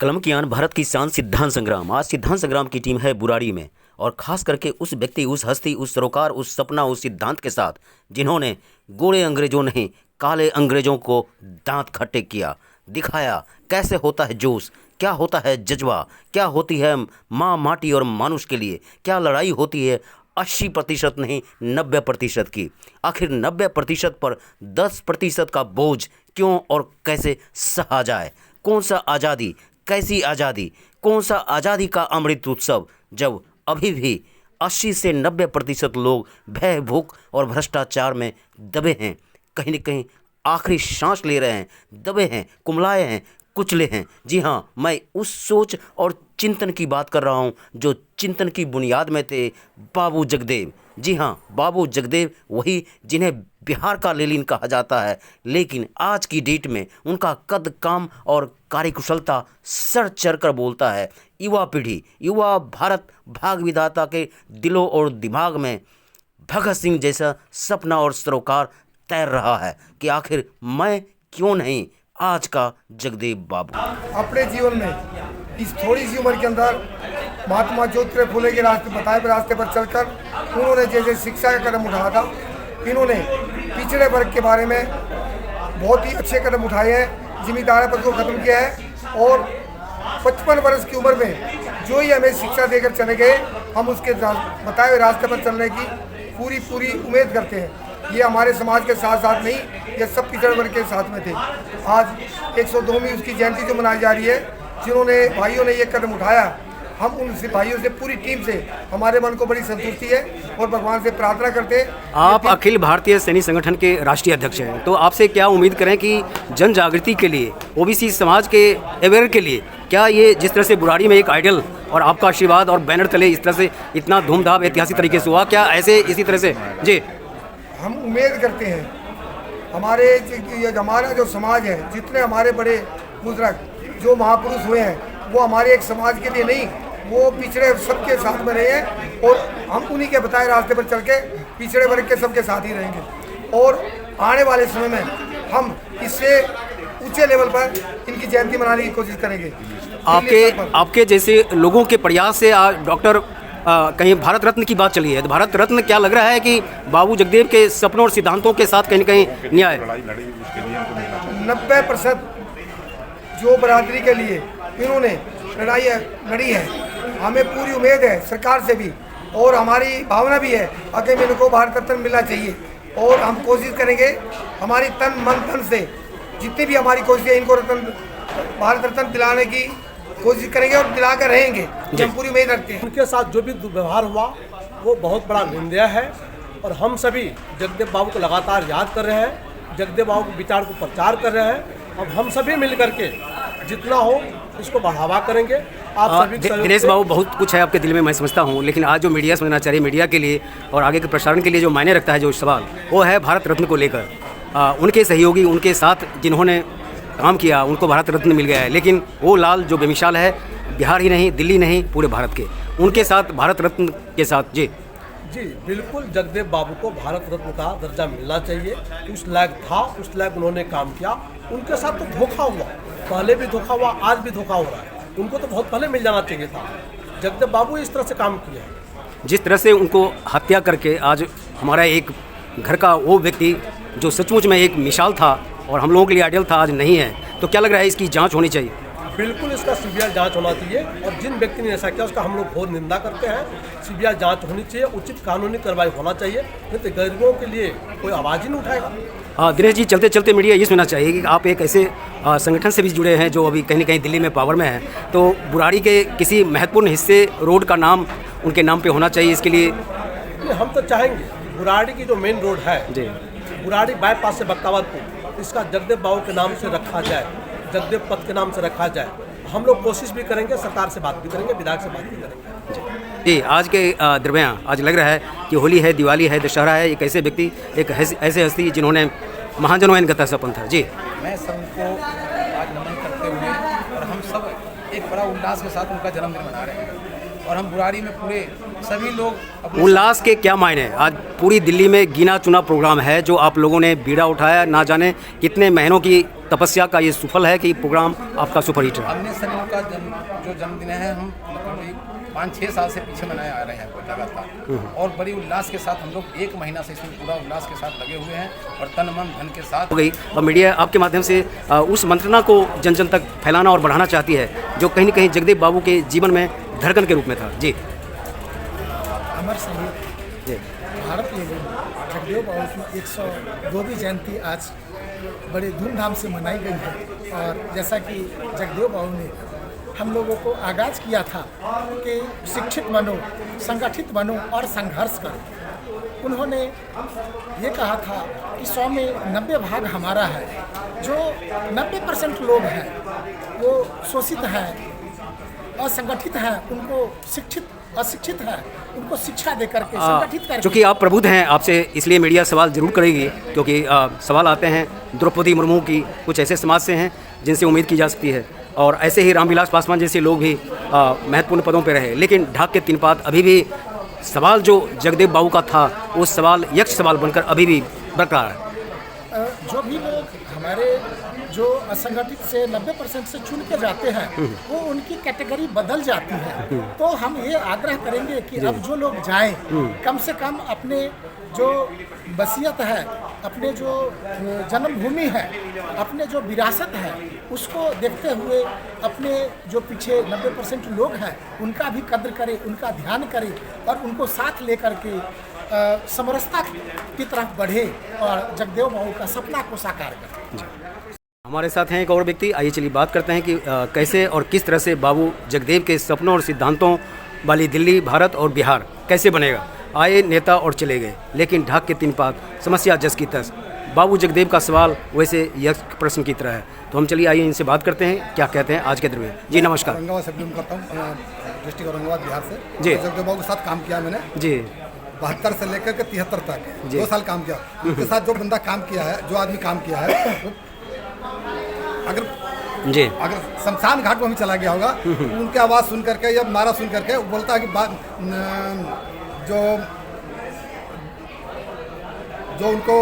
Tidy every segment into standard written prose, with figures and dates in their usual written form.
कलमकियान भारत की शान सिद्धांत संग्राम। आज सिद्धांत संग्राम की टीम है बुराड़ी में, और खास करके उस व्यक्ति, उस हस्ती, उस सरोकार, उस सपना, उस सिद्धांत के साथ जिन्होंने गोरे अंग्रेजों नहीं काले अंग्रेजों को दांत खट्टे किया, दिखाया कैसे होता है जोश, क्या होता है जज्बा, क्या होती है माँ माटी और मानुष के लिए, क्या लड़ाई होती है 80% नहीं 90% की। आखिर 90% पर 10% का बोझ क्यों और कैसे सहा जाए। कौन सा आज़ादी, कैसी आज़ादी, कौन सा आज़ादी का अमृत उत्सव, जब अभी भी 80 से 90% लोग भय, भूख और भ्रष्टाचार में दबे हैं, कहीं न कहीं आखिरी सांस ले रहे हैं, दबे हैं, कुमलाए हैं, कुचले हैं। जी हाँ, मैं उस सोच और चिंतन की बात कर रहा हूँ जो चिंतन की बुनियाद में थे बाबू जगदेव। जी हाँ, बाबू जगदेव वही जिन्हें बिहार का लेनिन कहा जाता है, लेकिन आज की डेट में उनका कद, काम और कार्यकुशलता सर चढ़ कर बोलता है। युवा पीढ़ी, युवा भारत भाग विधाता के दिलों और दिमाग में भगत सिंह जैसा सपना और सरोकार तैर रहा है कि आखिर मैं क्यों नहीं आज का जगदेव बाबू। अपने जीवन में इस थोड़ी सी उम्र के अंदर महात्मा ज्योतिराव फुले के बताए हुए रास्ते पर चलकर उन्होंने जैसे शिक्षा का कदम उठाया था, इन्होंने पिछड़े वर्ग के बारे में बहुत ही अच्छे कदम उठाए हैं, जिम्मेदार पद को खत्म किया है। और 55 वर्ष की उम्र में जो ही हमें शिक्षा देकर चले गए, हम उसके बताए हुए रास्ते पर चलने की पूरी उम्मीद करते हैं। ये हमारे समाज के साथ साथ नहीं, ये सब पिछड़े वर्ग के साथ में थे। आज 102वीं उसकी जयंती जो मनाई जा रही है, जिन्होंने भाइयों ने ये कदम उठाया, हम उन भाइयों से, पूरी टीम से हमारे मन को बड़ी संतुष्टि है और भगवान से प्रार्थना करते हैं। आप अखिल भारतीय सैनिक संगठन के राष्ट्रीय अध्यक्ष हैं, तो आपसे क्या उम्मीद करें कि जन जागृति के लिए, ओबीसी समाज के अवेयर के लिए, क्या ये जिस तरह से बुराड़ी में एक आइडल और आपका आशीर्वाद और बैनर तले इस तरह से इतना धूमधाम ऐतिहासिक तरीके से हुआ, क्या ऐसे इसी तरह से जी हम उम्मीद करते हैं हमारा जो समाज है, जितने हमारे बड़े बुजुर्ग जो महापुरुष हुए हैं, वो हमारे एक समाज के लिए नहीं, वो पिछड़े सबके साथ में रहे हैं, और हम उन्हीं के बताए रास्ते पर चल के पिछड़े वर्ग के सबके साथ ही रहेंगे। और आने वाले समय में हम इससे ऊंचे लेवल पर इनकी जयंती मनाने की कोशिश करेंगे। आपके जैसे लोगों के प्रयास से आज डॉक्टर कहीं भारत रत्न की बात चली है, तो भारत रत्न क्या लग रहा है कि बाबू जगदेव के सपनों और सिद्धांतों के साथ कहीं न कहीं न्याय 90% जो बरादरी के लिए इन्होंने लड़ाई लड़ी है, हमें पूरी उम्मीद है सरकार से भी, और हमारी भावना भी है कि इनको भारत रत्न मिलना चाहिए। और हम कोशिश करेंगे हमारी तन मन धन से, जितनी भी हमारी कोशिश है, इनको भारत रत्न दिलाने की कोशिश करेंगे और दिला कर रहेंगे, हम पूरी उम्मीद रखते हैं। उनके साथ जो भी दुर्व्यवहार हुआ वो बहुत बड़ा निंदनीय है, और हम सभी जगदेव बाबू को लगातार याद कर रहे हैं, जगदेव बाबू के विचार को प्रचार कर रहे हैं। अब हम सभी मिल करके जितना हो इसको बढ़ावा करेंगे। आप सभी दिनेश बाबू, बहुत कुछ है आपके दिल में, मैं समझता हूँ, लेकिन आज जो मीडिया समझना चाहिए, मीडिया के लिए और आगे के प्रसारण के लिए जो मायने रखता है जो सवाल, वो है भारत रत्न को लेकर। उनके सहयोगी, उनके साथ जिन्होंने काम किया, उनको भारत रत्न मिल गया है, लेकिन वो लाल जो बेमिसाल है, बिहार ही नहीं, दिल्ली नहीं, पूरे भारत के, उनके साथ भारत रत्न के साथ जी बिल्कुल जगदेव बाबू को भारत रत्न का दर्जा मिलना चाहिए। उस लायक था, उस लायक उन्होंने काम किया। उनके साथ तो धोखा हुआ, पहले भी धोखा हुआ, आज भी धोखा हो रहा है। उनको तो बहुत पहले मिल जाना चाहिए था। जगदेव बाबू इस तरह से काम किया है, जिस तरह से उनको हत्या करके आज हमारा एक घर का वो व्यक्ति जो सचमुच में एक मिसाल था और हम लोगों के लिए आइडियल था, आज नहीं है, तो क्या लग रहा है इसकी जांच होनी चाहिए? बिल्कुल इसका सीबीआई जांच होना चाहिए, और जिन व्यक्ति ने ऐसा किया उसका हम लोग घोर निंदा करते हैं। सीबीआई जांच होनी चाहिए, उचित कानूनी कार्रवाई होना चाहिए, नहीं तो गरीबों के लिए कोई आवाज़ ही नहीं उठाएगा। दिनेश जी, चलते चलते मीडिया ये सुनना चाहिए कि आप एक ऐसे संगठन से भी जुड़े हैं जो अभी कहीं न कहीं दिल्ली में पावर में है, तो बुराड़ी के किसी महत्वपूर्ण हिस्से रोड का नाम उनके नाम पे होना चाहिए, इसके लिए हम तो चाहेंगे बुराड़ी की जो मेन रोड है जी, बुराड़ी बाईपास से बख्तावरपुर, इसका जगदेव बाबू के नाम से रखा जाए, जगदेव पथ के नाम से रखा जाए। हम लोग कोशिश भी करेंगे, सरकार से बात भी करेंगे, विधायक से बात भी करेंगे जी। आज के दरमियान आज लग रहा है कि होली है, दिवाली है, दशहरा है, एक ऐसे व्यक्ति, एक ऐसे हस्ती जिन्होंने महाजनों गता सपन था जी। मैं सबको आज नमन करते हुए, और हम सब एक बड़ा उल्लास के साथ उनका जन्मदिन मना रहे हैं, और हम बुराड़ी में पूरे सभी लोग उल्लास के क्या मायने? आज पूरी दिल्ली में गिना चुना प्रोग्राम है जो आप लोगों ने बीड़ा उठाया, ना जाने कितने महीनों की तपस्या का ये सुफल है कि प्रोग्राम आपका सुपरहिट रहा? हमने सर इनका जो जन्मदिन है हम 5-6 साल से पीछे मनाए आ रहे हैं लगातार, और बड़ी उल्लास के साथ हम लोग 1 महीना से इसमें पूरा उल्लास के साथ लगे हुए हैं और तन मन धन के साथ हो गई। और मीडिया आपके माध्यम से उस मंत्रणा को जन जन तक फैलाना और बढ़ाना चाहती है जो कहीं न कहीं जगदेव बाबू के जीवन में धड़कन के रूप में था। जी अमर शहीद जी भारत में जगदेव बाबू की 102वीं जयंती आज बड़े धूमधाम से मनाई गई है। और जैसा कि जगदेव बाबू ने हम लोगों को आगाज़ किया था कि शिक्षित बनो, संगठित बनो और संघर्ष करो। उन्होंने ये कहा था कि 100 में 90 भाग हमारा है। जो 90% लोग हैं वो शोषित हैं, असंगठित हैं, उनको अशिक्षित हैं, उनको शिक्षा दे करके संगठित करके। चूँकि आप प्रबुद्ध हैं, आपसे इसलिए मीडिया सवाल जरूर करेगी, क्योंकि सवाल आते हैं द्रौपदी मुर्मू की कुछ ऐसे समाज से हैं जिनसे उम्मीद की जा सकती है, और ऐसे ही रामविलास पासवान जैसे लोग भी महत्वपूर्ण पदों पर रहे, लेकिन ढाक के 3 पात अभी भी सवाल जो जगदेव बाबू का था वो सवाल यक्ष सवाल बनकर अभी भी बरकरार है। जो भी लोग हमारे जो असंगठित से 90% से चुन के जाते हैं वो उनकी कैटेगरी बदल जाती है। तो हम ये आग्रह करेंगे कि अब जो लोग जाएं कम से कम अपने जो वसीयत है, अपने जो जन्मभूमि है, अपने जो विरासत है उसको देखते हुए अपने जो पीछे 90% लोग हैं उनका भी कद्र करें, उनका ध्यान करें और उनको साथ लेकर के समरसता की तरफ बढ़े और जगदेव बाबू का सपना को साकार करें। हमारे साथ हैं एक और व्यक्ति, आइए चलिए बात करते हैं कि कैसे और किस तरह से बाबू जगदेव के सपनों और सिद्धांतों वाली दिल्ली, भारत और बिहार कैसे बनेगा। आए नेता और चले गए, लेकिन ढाक के 3 पात, समस्या जस की तस। बाबू जगदेव का सवाल वैसे यक्ष प्रश्न की तरह है। तो हम चलिए आइए इनसे बात करते हैं, क्या कहते हैं आज के दिन में। जी नमस्कार। औरंगाबाद से बिलोंग करता हूँ, डिस्ट्रिक्ट औरंगाबाद बिहार से। जी। जगदेव बाबू के साथ काम किया मैंने जी 72 से लेकर के 73 तक जी। 2 साल काम किया। उनके साथ जो बंदा काम किया है, जो आदमी काम किया है, वो जी अगर शमशान घाट में भी चला गया होगा, उनकी आवाज़ सुन करके या नारा सुन करके वो बोलता है कि जो उनको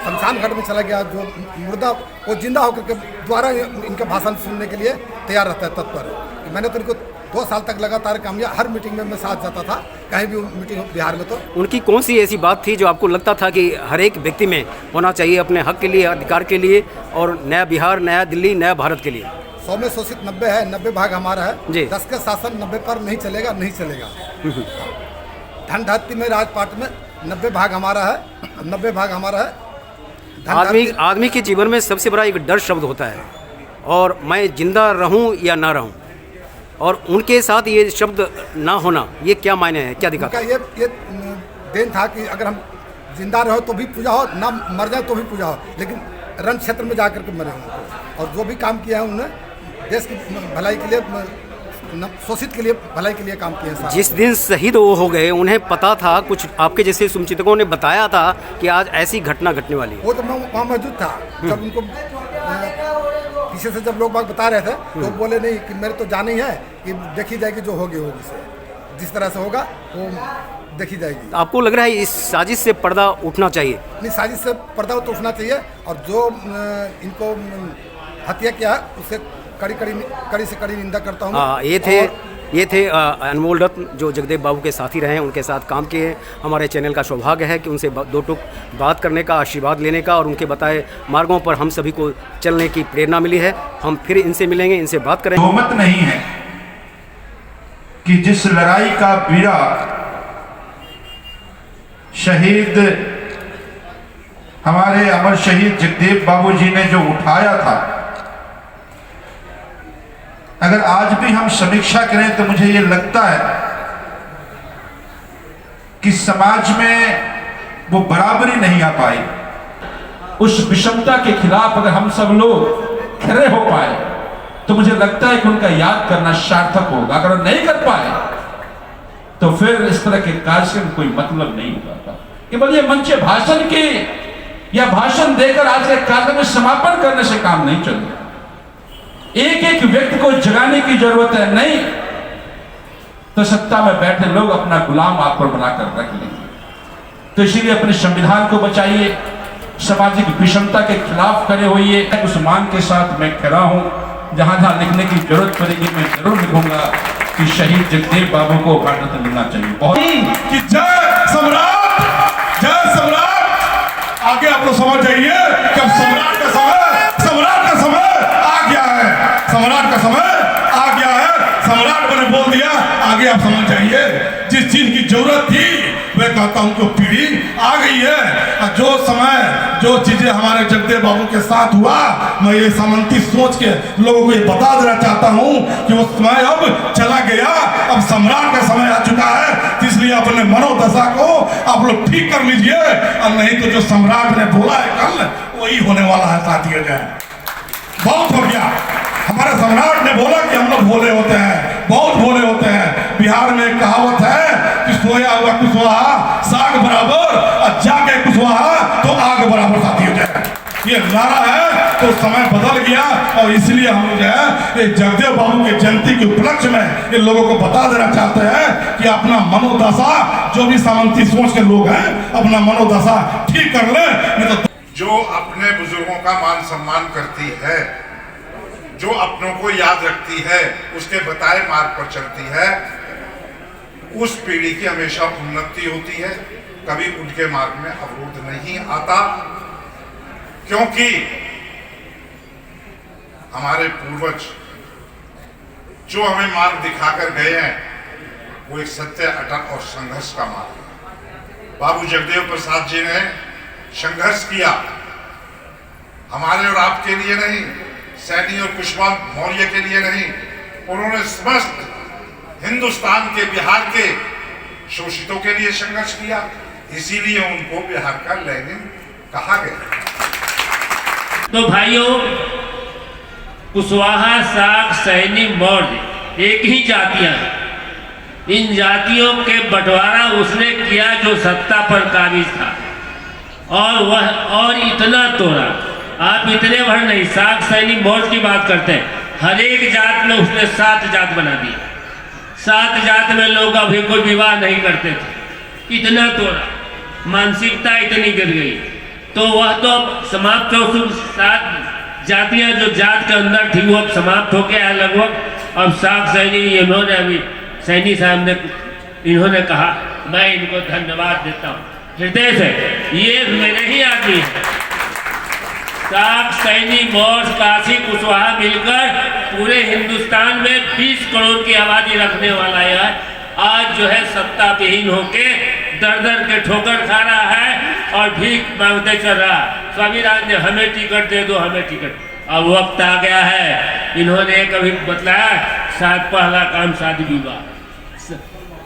शमशान घाट में चला गया, जो मुर्दा वो जिंदा होकर के दोबारा इनका भाषण सुनने के लिए तैयार रहता है, तत्पर। मैंने तो इनको 2 साल तक लगातार काम किया, हर मीटिंग में मैं साथ जाता था, कहीं भी मीटिंग बिहार में। तो उनकी कौन सी ऐसी बात थी जो आपको लगता था कि हर एक व्यक्ति में होना चाहिए अपने हक के लिए, अधिकार के लिए, और नया बिहार, नया दिल्ली, नया भारत के लिए? 100 में शोषित 90 है, 90 भाग हमारा है जी। 10 का शासन 90 पर नहीं चलेगा, नहीं चलेगा। धन धरती में राजपाट में 90 भाग हमारा है, 90 भाग हमारा है। आदमी के जीवन में सबसे बड़ा एक डर शब्द होता है, और मैं जिंदा रहूं या ना रहूं, और उनके साथ ये शब्द ना होना, ये क्या मायने है, क्या दिखाता है? ये देन था कि अगर हम जिंदा रहो तो भी पूजा हो, ना मर जाए तो भी पूजा हो, लेकिन रण क्षेत्र में जाकर के मरे हों। और जो भी काम किया है उन्होंने देश की भलाई के लिए, शोषित के लिए भलाई के लिए काम किया। जिस दिन शहीद वो हो गए, उन्हें पता था, कुछ आपके जैसे सुमचितकों ने बताया था कि आज ऐसी घटना घटने वाली है? वो तो मैं वहाँ मौजूद था जब उनको पीछे से जब लोग बाग बता रहे थे, तो बोले नहीं कि मेरे तो जाना ही है कि देखी जाएगी, जो होगी होगी से जिस तरह से होगा वो देखी जाएगी। तो आपको लग रहा है इस साजिश से पर्दा उठना चाहिए? नहीं, साजिश से पर्दा तो उठना चाहिए, और जो इनको हत्या किया है उससे कड़ी से कड़ी निंदा करता हूँ। ये थे अनमोल रत्न, जो जगदेव बाबू के साथी रहे हैं, उनके साथ काम किए। हमारे चैनल का सौभाग्य है कि उनसे 2 टूक बात करने का, आशीर्वाद लेने का, और उनके बताए मार्गों पर हम सभी को चलने की प्रेरणा मिली है। हम फिर इनसे मिलेंगे, इनसे बात करेंगे। तोहमत नहीं है कि जिस लड़ाई का बीड़ा शहीद हमारे अमर शहीद जगदेव बाबू जी ने जो उठाया था, अगर आज भी हम समीक्षा करें तो मुझे ये लगता है कि समाज में वो बराबरी नहीं आ पाई। उस विषमता के खिलाफ अगर हम सब लोग खड़े हो पाए तो मुझे लगता है कि उनका याद करना सार्थक होगा। अगर नहीं कर पाए तो फिर इस तरह के कार्यक्रम कोई मतलब नहीं होगा। केवल ये मंच भाषण के या भाषण देकर आज के कार्यक्रम में समापन करने से काम नहीं चलेगा। एक एक व्यक्ति को जगाने की जरूरत है, नहीं तो सत्ता में बैठे लोग अपना गुलाम आप पर बनाकर रख लेंगे। तो इसीलिए अपने संविधान को बचाइए, सामाजिक विषमता के खिलाफ खड़े होइए। उस मांग के साथ मैं खड़ा हूँ। जहाँ जहाँ लिखने की जरूरत पड़ेगी मैं जरूर लिखूंगा कि शहीद जगदेव बाबू को भारत रत्न मिलना चाहिए। बहुत कि जय सम्राट आगे आप लोग समझ जाइए कि अब सम्राट का समय आ गया है। सम्राट का समय आ गया है। सम्राट मैंने बोल दिया, आगे आप समझ जाइए। जिस चीज की जरूरत थी मैं कहता हूं कि पीढ़ी आ गई है। जो समय जो चीजें हमारे जगदेव बाबू के साथ हुआ, मैं ये सामंती सोच के लोगों को ये बता देना चाहता हूं कि वो समय अब चला गया। अब सम्राट का समय आ चुका है, इसलिए अपने मनोदशा को आप लोग ठीक कर लीजिए, और नहीं तो जो सम्राट ने बोला है कल वही होने वाला है साथियों। बहुत हो गया। हमारे सम्राट ने बोला कि हम लोग भोले होते हैं, बहुत भोले होते हैं। बिहार में एक कहावत है कि सोया हुआ कुशवाहा साग बराबर, और जाके कुशवाहा तो आग बराबर साथियों। ये नारा है। तो समय बदल गया, और इसलिए हम जो है जगदेव बाबू के जयंती के उपलक्ष्य में इन लोगों को बता देना चाहते हैं कि अपना मनोदशा, जो भी सामंती सोच के लोग हैं, अपना मनोदशा ठीक कर ले। नहीं तो जो अपने बुजुर्गों का मान सम्मान करती है, जो अपनों को याद रखती है, उसके बताए मार्ग पर चलती है, उस पीढ़ी की हमेशा उन्नति होती है। कभी उनके मार्ग में अवरोध नहीं आता, क्योंकि हमारे पूर्वज जो हमें मार्ग दिखाकर गए हैं वो एक सत्य, अटल और संघर्ष का मार्ग है। बाबू जगदेव प्रसाद जी ने संघर्ष किया, हमारे और आपके लिए नहीं, सैनी और कुशवाहा मौर्य के लिए नहीं। उन्होंने समस्त हिंदुस्तान के, बिहार के शोषितों के लिए संघर्ष किया, इसीलिए उनको बिहार का लेनिन कहा गया। तो भाइयों, कुशवाहा, साग, सैनी, मौर्य एक ही जातियां हैं। इन जातियों के बंटवारा उसने किया जो सत्ता पर काबिज था, और इतना तोड़ा। आप इतने भर नहीं, साग, सैनी, मौर्य की बात करते हैं, हर एक जात में उसने 7 जात बना दी। 7 जात में लोग अभी कोई विवाह नहीं करते थे, इतना तोड़ा, मानसिकता इतनी गिर गई। तो वह तो समाप्त हो, 7 जातियां जो जात के अंदर थी वो अब समाप्त हो गया है लगभग। अब साग, सैनी, इन्होंने अभी सैनी साहब ने इन्होंने कहा, मैं इनको धन्यवाद देता हूँ हृदय से, ये मेरे ही आदमी है। साग, सैनी, मौर्य, काशी, कुशवाहा मिलकर पूरे हिंदुस्तान में 20 करोड़ की आबादी रखने वाला है। आज जो है सत्ता विहीन होके दर दर के ठोकर खा रहा है और भीख मांगते चल रहा। स्वामीनाथ ने हमें टिकट दे दो, हमें टिकट। अब वक्त आ गया है, इन्होंने कभी बतलाया, पहला काम शादी विवाह,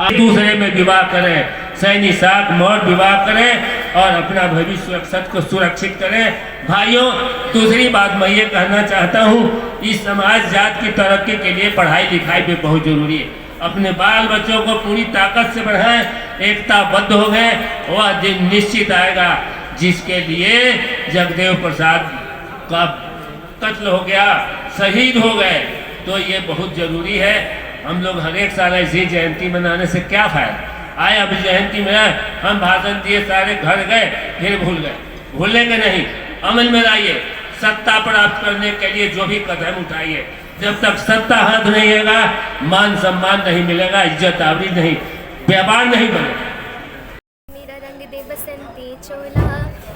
एक दूसरे में विवाह करें, सैनी, साग, मौर्य विवाह करें और अपना भविष्य को सुरक्षित करें। भाइयों, दूसरी बात मैं ये कहना चाहता हूँ, इस समाज जात की तरक्की के लिए पढ़ाई लिखाई भी बहुत जरूरी है। अपने बाल बच्चों को पूरी ताकत से बढ़ाएं, एकताबद्ध हो गए। वह दिन निश्चित आएगा जिसके लिए जगदेव प्रसाद का कत्ल हो गया, शहीद हो गए। तो ये बहुत जरूरी है। हम लोग हर एक साल ऐसी जयंती मनाने से क्या फायदा। आए अभी जयंती में हम भाषण दिए, सारे घर गए, फिर भूल गए। भूलेंगे नहीं, अमल में लाइए। सत्ता प्राप्त करने के लिए जो भी कदम उठाइए, जब तक सत्ता हाथ नहीं आएगा, मान सम्मान नहीं मिलेगा, इज्जत आवरी नहीं, व्यापार नहीं बनेगा। मेरा रंग दे बसंती चोला,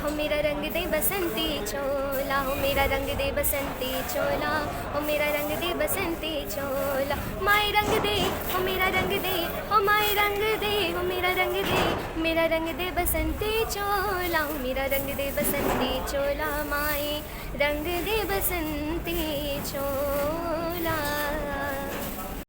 हो मेरा रंग दे बसंती चोला, हो मेरा रंग दे बसंती चोला, हो मेरा रंग दे बसंती चोला। माई रंग दे, हो मेरा रंग दे, हो माई रंग दे, हो मेरा रंग दे, मेरा रंग दे बसंती चोला, हो मेरा रंग दे बसंती चोला। माई रंग दे बसंती चोला।